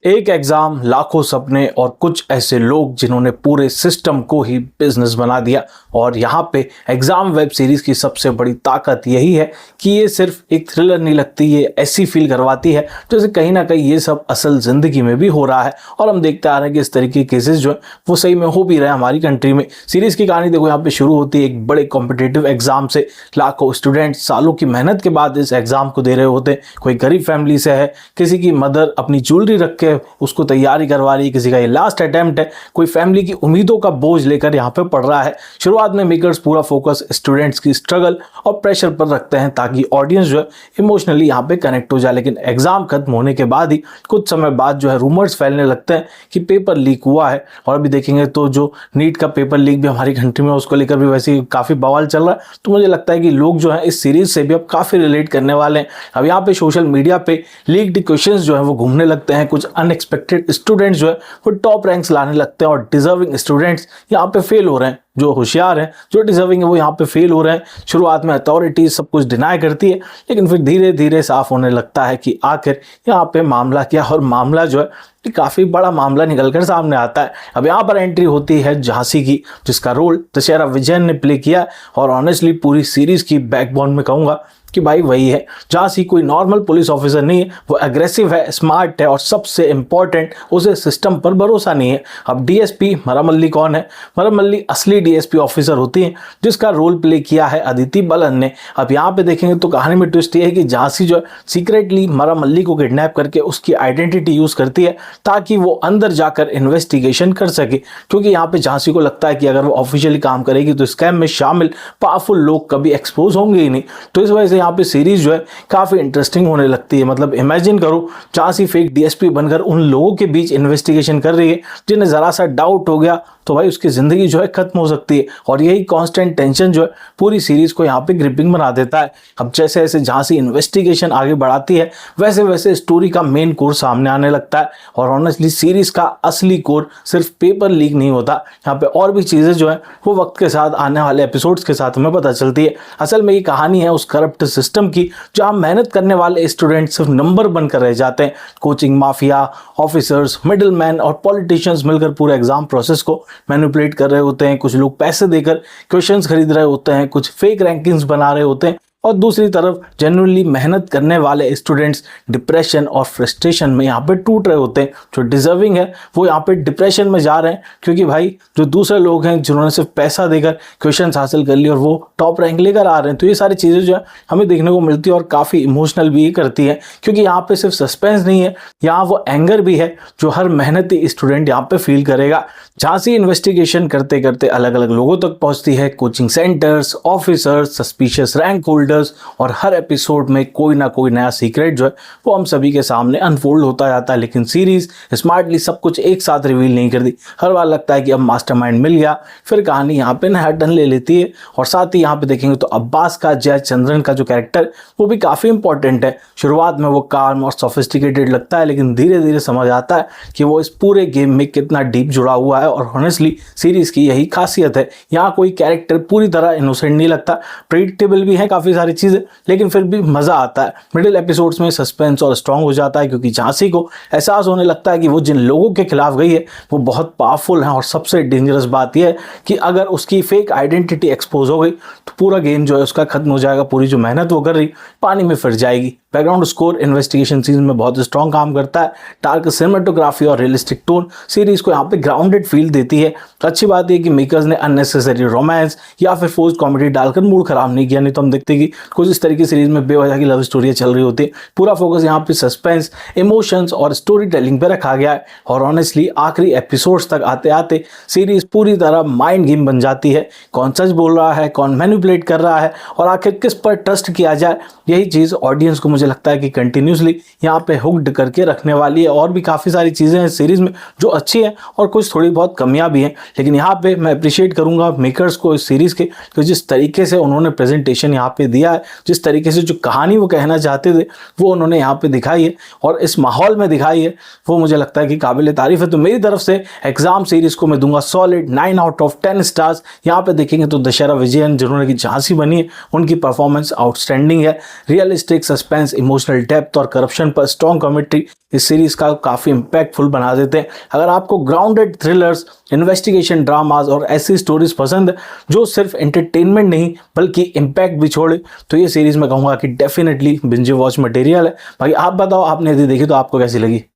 एक एग्जाम, लाखों सपने और कुछ ऐसे लोग जिन्होंने पूरे सिस्टम को ही बिजनेस बना दिया। और यहाँ पे एग्जाम वेब सीरीज की सबसे बड़ी ताकत यही है कि ये सिर्फ एक थ्रिलर नहीं लगती, ये ऐसी फील करवाती है जैसे कहीं ना कहीं ये सब असल जिंदगी में भी हो रहा है। और हम देखते आ रहे हैं कि इस तरीके के केसेस जो है वो सही में हो भी रहे हैं हमारी कंट्री में। सीरीज की कहानी देखो, यहाँ पे शुरू होती है एक बड़े कॉम्पिटेटिव एग्जाम से। लाखों स्टूडेंट सालों की मेहनत के बाद इस एग्जाम को दे रहे होते हैं। कोई गरीब फैमिली से है, किसी की मदर अपनी ज्वेलरी रख के उसको तैयारी करवा रही है, किसी का ये लास्ट अटेम्प्ट है, कोई फैमिली की उम्मीदों का बोझ लेकर यहाँ पे पढ़ रहा है। शुरुआत में मेकर्स पूरा फोकस स्टूडेंट्स की स्ट्रगल और प्रेशर पर रखते हैं ताकि ऑडियंस जो है इमोशनली यहाँ पे कनेक्ट हो जाए। लेकिन एग्जाम खत्म होने के बाद ही कुछ समय बाद जो है रूमर्स फैलने लगते हैं कि पेपर लीक हुआ है। और अभी देखेंगे तो जो नीट का पेपर लीक भी हमारी कंट्री में उसको लेकर भी वैसे ही काफी बवाल चल रहा है। तो मुझे लगता है कि लोग जो है इस सीरीज से भी अब काफी रिलेट करने वाले हैं। अब यहाँ पे सोशल मीडिया पे लीक्ड क्वेश्चंस जो है वो घूमने लगते हैं। कुछ अनएक्सपेक्टेड स्टूडेंट्स जो है वो टॉप रैंक्स लाने लगते हैं और डिजर्विंग स्टूडेंट्स यहाँ पे फेल हो रहे हैं। जो होशियार हैं, जो डिजर्विंग है, वो यहाँ पे फेल हो रहे हैं। शुरुआत में अथॉरिटीज सब कुछ डिनाई करती है, लेकिन फिर धीरे धीरे साफ होने लगता है कि आखिर यहाँ पे मामला क्या। और मामला जो है काफी बड़ा मामला निकलकर सामने आता है। अब यहाँ पर एंट्री होती है झांसी की, जिसका रोल दशहरा विजयन ने प्ले किया। और ऑनेस्टली पूरी सीरीज की बैकबोन में कहूंगा कि भाई वही है। झांसी कोई नॉर्मल पुलिस ऑफिसर नहीं है, वो एग्रेसिव है, स्मार्ट है और सबसे इंपॉर्टेंट उसे सिस्टम पर भरोसा नहीं है। अब डीएसपी मरामल्ली कौन है? मरामल्ली असली डीएसपी ऑफिसर होती है, जिसका रोल प्ले किया है अदिति बलन ने। अब यहाँ पे देखेंगे तो कहानी में ट्विस्ट ये है कि झांसी जो है सीक्रेटली मरामल्ली को किडनैप करके उसकी आइडेंटिटी यूज करती है ताकि वो अंदर जाकर इन्वेस्टिगेशन कर सके। क्योंकि यहाँ पे झांसी को लगता है कि अगर वो ऑफिशियली काम करेगी तो स्कैम में शामिल पावरफुल लोग कभी एक्सपोज होंगे ही नहीं। तो इस वजह से यहाँ पे सीरीज जो है काफी इंटरेस्टिंग होने लगती है। मतलब इमेजिन करो, झांसी फेक डीएसपी बनकर उन लोगों के बीच इन्वेस्टिगेशन कर रही है जिन्हें जरा सा डाउट हो गया तो भाई उसकी जिंदगी जो है खत्म हो सकती है। और यही कांस्टेंट टेंशन जो है पूरी सीरीज को यहाँ पे ग्रिपिंग बना देता है। अब जैसे जैसे झांसी इन्वेस्टिगेशन आगे बढ़ाती है वैसे वैसे स्टोरी का मेन कोर सामने आने लगता है। और ऑनेस्टली सीरीज का असली कोर सिर्फ पेपर लीक नहीं होता, यहाँ पे और भी चीजें जो है वो वक्त के साथ आने वाले एपिसोड्स के साथ हमें पता चलती है। असल में ये कहानी है उस करप्ट सिस्टम की जहां मेहनत करने वाले स्टूडेंट सिर्फ नंबर बनकर रह जाते हैं। Coaching mafia, officers, middle man और पॉलिटिशियंस मिलकर पूरे एग्जाम प्रोसेस को मैनिपुलेट कर रहे होते हैं। कुछ लोग पैसे देकर क्वेश्चंस खरीद रहे होते हैं, कुछ फेक रैंकिंग्स बना रहे होते हैं और दूसरी तरफ जेन्युइनली मेहनत करने वाले स्टूडेंट्स डिप्रेशन और फ्रस्ट्रेशन में यहाँ पे टूट रहे होते हैं। जो डिजर्विंग है वो यहाँ पे डिप्रेशन में जा रहे हैं क्योंकि भाई जो दूसरे लोग हैं जिन्होंने सिर्फ पैसा देकर क्वेश्चंस हासिल कर लिए और वो टॉप रैंक लेकर आ रहे हैं। तो ये सारी चीज़ें जो है हमें देखने को मिलती है और काफ़ी इमोशनल भी करती है क्योंकि यहाँ पे सिर्फ सस्पेंस नहीं है, यहाँ वो एंगर भी है जो हर मेहनती स्टूडेंट यहाँ पे फील करेगा। झांसी इन्वेस्टिगेशन करते करते अलग अलग लोगों तक पहुंचती है, coaching centres, officers, suspicious rank holders, और हर एपिसोड में कोई ना कोई नया सीक्रेट जो है वो हम सभी के सामने अनफोल्ड होता जाता है। लेकिन सीरीज स्मार्टली सब कुछ एक साथ रिवील नहीं करती। हर बार लगता है कि अब मास्टरमाइंड मिल गया, फिर कहानी यहाँ पे नया टर्न ले लेती है। और साथ ही यहाँ पे देखेंगे तो अब्बास का, जयचंद्रन का जो कैरेक्टर वो भी काफी इंपॉर्टेंट है। शुरुआत में वो काम और सोफिस्टिकेटेड लगता है लेकिन धीरे धीरे समझ आता है कि वो इस पूरे गेम में कितना डीप जुड़ा हुआ है। और ऑनेस्टली सीरीज की यही खासियत है, यहाँ कोई कैरेक्टर पूरी तरह इनोसेंट नहीं लगता। प्रेडिक्टेबल भी है काफी सारी चीजें लेकिन फिर भी मजा आता है। मिडिल एपिसोड्स में सस्पेंस और स्ट्रांग हो जाता है क्योंकि झांसी को एहसास होने लगता है कि वो जिन लोगों के खिलाफ गई है वो बहुत पावरफुल हैं। और सबसे डेंजरस बात यह है कि अगर उसकी फेक आइडेंटिटी एक्सपोज हो गई तो पूरा गेम जो है उसका खत्म हो जाएगा। पूरी जो मेहनत वो कर रही पानी में फिर जाएगी। बैकग्राउंड स्कोर इन्वेस्टिगेशन सीन में बहुत स्ट्रॉन्ग काम करता है। डार्क सिनेमेटोग्राफी और रियलिस्टिक टोन सीरीज को यहाँ पे ग्राउंडेड फील देती है। तो अच्छी बात यह कि मेकर्स ने अननेसेसरी रोमांस या फिर फोर्स कॉमेडी डालकर मूड खराब नहीं किया। नहीं तो हम देखते कि कुछ इस तरीके सीरीज में बेवजह की लव स्टोरी चल रही होती है। पूरा फोकस यहाँ पे सस्पेंस, इमोशंस और स्टोरी टेलिंग पे रखा गया है। और ऑनेस्टली आखिरी एपिसोड्स तक आते आते सीरीज पूरी तरह माइंड गेम बन जाती है। कौन सच बोल रहा है, कौन मैनिपुलेट कर रहा है और आखिर किस पर ट्रस्ट किया जाए, यही चीज ऑडियंस को मुझे लगता है कि कंटिन्यूसली यहाँ पे हुक्ड करके रखने वाली है। और भी काफी सारी चीजें हैं सीरीज में जो अच्छी हैं और कुछ थोड़ी बहुत कमियां भी हैं। लेकिन यहाँ पे मैं अप्रिशिएट करूंगा मेकर्स को इस सीरीज के, तो जिस तरीके से उन्होंने प्रेजेंटेशन यहाँ पे दिया है, जिस तरीके से जो कहानी वो कहना चाहते थे वो उन्होंने यहाँ पे दिखाई है और इस माहौल में दिखाई है, वो मुझे लगता है कि काबिल तारीफ है। तो मेरी तरफ से एग्जाम सीरीज को मैं दूंगा सॉलिड 9 आउट ऑफ 10 स्टार्स। यहाँ पे देखेंगे तो दशहरा विजयन जिन्होंने की झांसी बनी है उनकी परफॉर्मेंस आउटस्टैंडिंग है। Realistic, suspense suspense, emotional depth और करप्शन पर स्ट्रॉन्ग कमेंट्री इस सीरीज का काफ़ी इम्पैक्टफुल बना देते हैं। अगर आपको ग्राउंडेड थ्रिलर्स, इन्वेस्टिगेशन ड्रामाज और ऐसी स्टोरीज पसंद है जो सिर्फ एंटरटेनमेंट नहीं बल्कि इम्पैक्ट भी छोड़े, तो ये सीरीज मैं कहूँगा कि डेफिनेटली बिंज वॉच मटेरियल है। भाई आप बताओ, आपने यदि देखी तो आपको कैसी लगी?